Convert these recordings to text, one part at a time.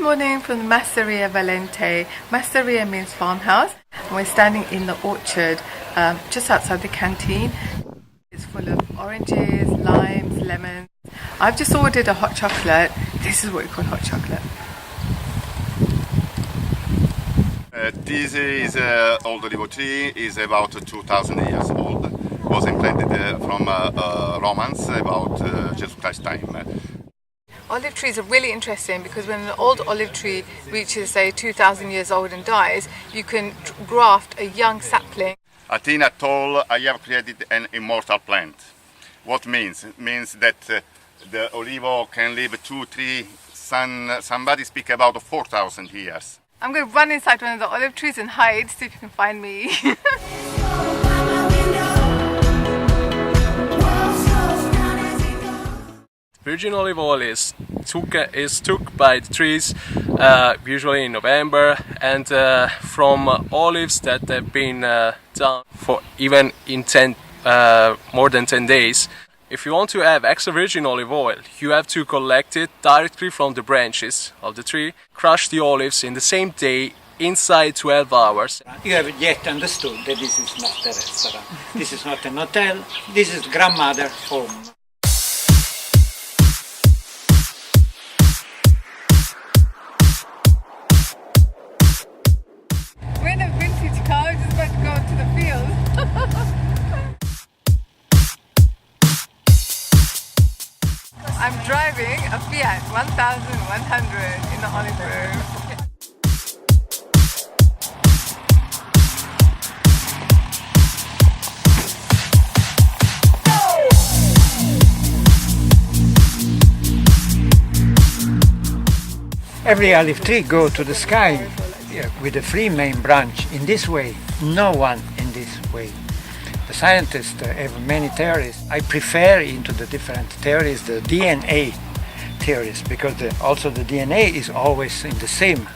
morning from the Masseria Valente. Masseria means farmhouse, and we're standing in the orchard just outside the canteen. It's full of oranges, limes, lemons. I've just ordered a hot chocolate. This is what we call hot chocolate. This is old olive tree, is about 2,000 years old. Was implanted from Romans about Jesus Christ time. Olive trees are really interesting because when an old olive tree reaches, say, 2,000 years old and dies, you can graft a young sapling. At Thin Atoll, I have created an immortal plant. What means? It means that the olive can live 2-3, somebody speak about 4,000 years. I'm going to run inside one of the olive trees and hide, see if you can find me. Virgin olive oil is took by the trees usually in November, and from olives that have been done for even in more than 10 days. If you want to have extra virgin olive oil, you have to collect it directly from the branches of the tree, crush the olives in the same day inside 12 hours. You have yet understood that this is not a restaurant, this is not an hotel, this is grandmother home. We're in a vintage car, just about to go to the field. I'm driving a Fiat 1100 in the olive grove. Every olive tree go to the sky with a free main branch. In this way, no one in this way. The scientists have many theories. I prefer into the different theories the DNA theories, because also the DNA is always in the same.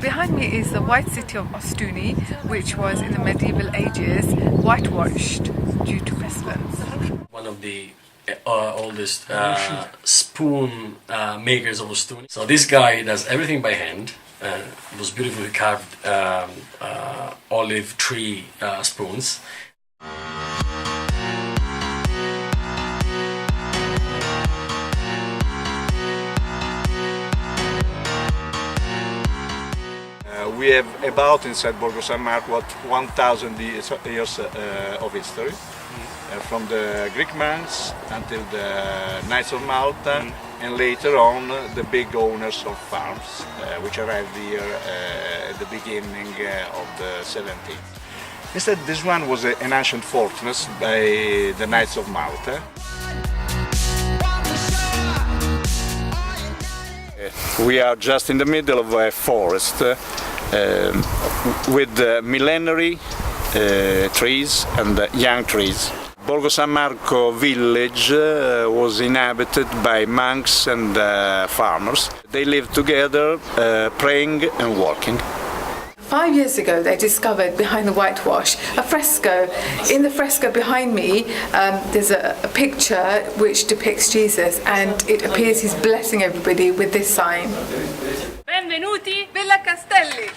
Behind me is the white city of Ostuni, which was in the medieval ages whitewashed due to pestilence. One of the oldest spoon makers of Ostuni. So this guy does everything by hand. Those beautifully carved olive tree spoons. We have about inside Borgo San Marco 1,000 years of history. From the Greek monks until the Knights of Malta, and later on the big owners of farms, which arrived here at the beginning of the 17th. Instead, this one was an ancient fortress by the Knights of Malta. We are just in the middle of a forest with millenary trees and young trees. Borgo San Marco village was inhabited by monks and farmers. They lived together, praying and walking. 5 years ago they discovered behind the whitewash a fresco. In the fresco behind me there's a picture which depicts Jesus, and it appears he's blessing everybody with this sign. Benvenuti Villa Castelli!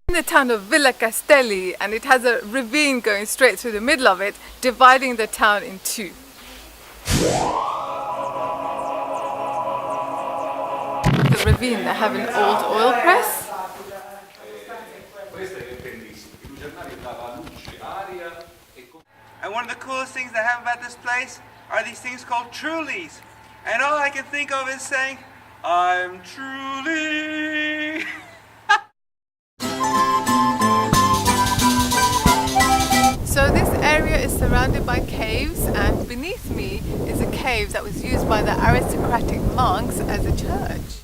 In the town of Villa Castelli, and it has a ravine going straight through the middle of it, dividing the town in two. The ravine, they have an old oil press. And one of the coolest things they have about this place are these things called Trulies. And all I can think of is saying, I'm truly... So this area is surrounded by caves, and beneath me is a cave that was used by the aristocratic monks as a church.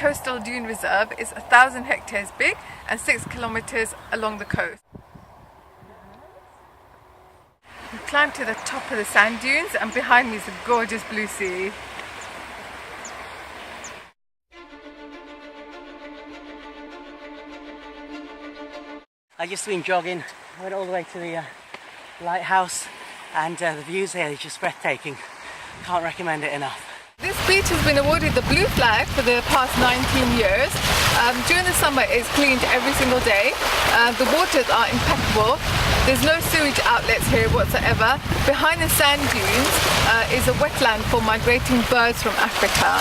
coastal dune reserve is 1,000 hectares big and 6 kilometers along the coast. We climbed to the top of the sand dunes and behind me is a gorgeous blue sea. I just been jogging, went all the way to the lighthouse, and the views here are just breathtaking. Can't recommend it enough. This beach has been awarded the Blue Flag for the past 19 years. During the summer it's cleaned every single day. The waters are impeccable. There's no sewage outlets here whatsoever. Behind the sand dunes is a wetland for migrating birds from Africa.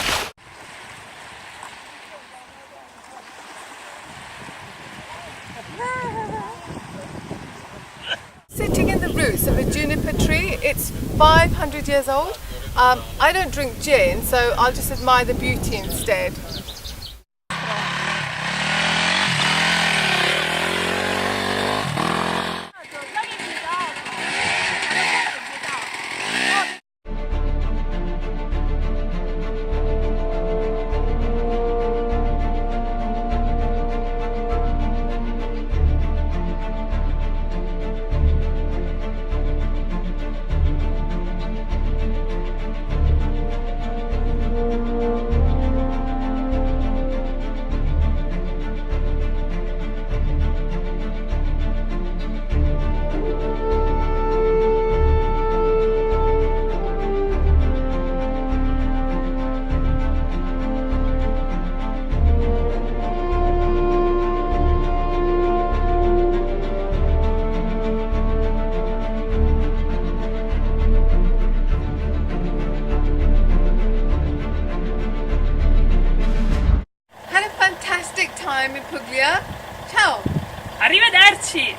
Sitting in the roots of a juniper tree, it's 500 years old. I don't drink gin, so I'll just admire the beauty instead. Time in Puglia. Ciao! Arrivederci!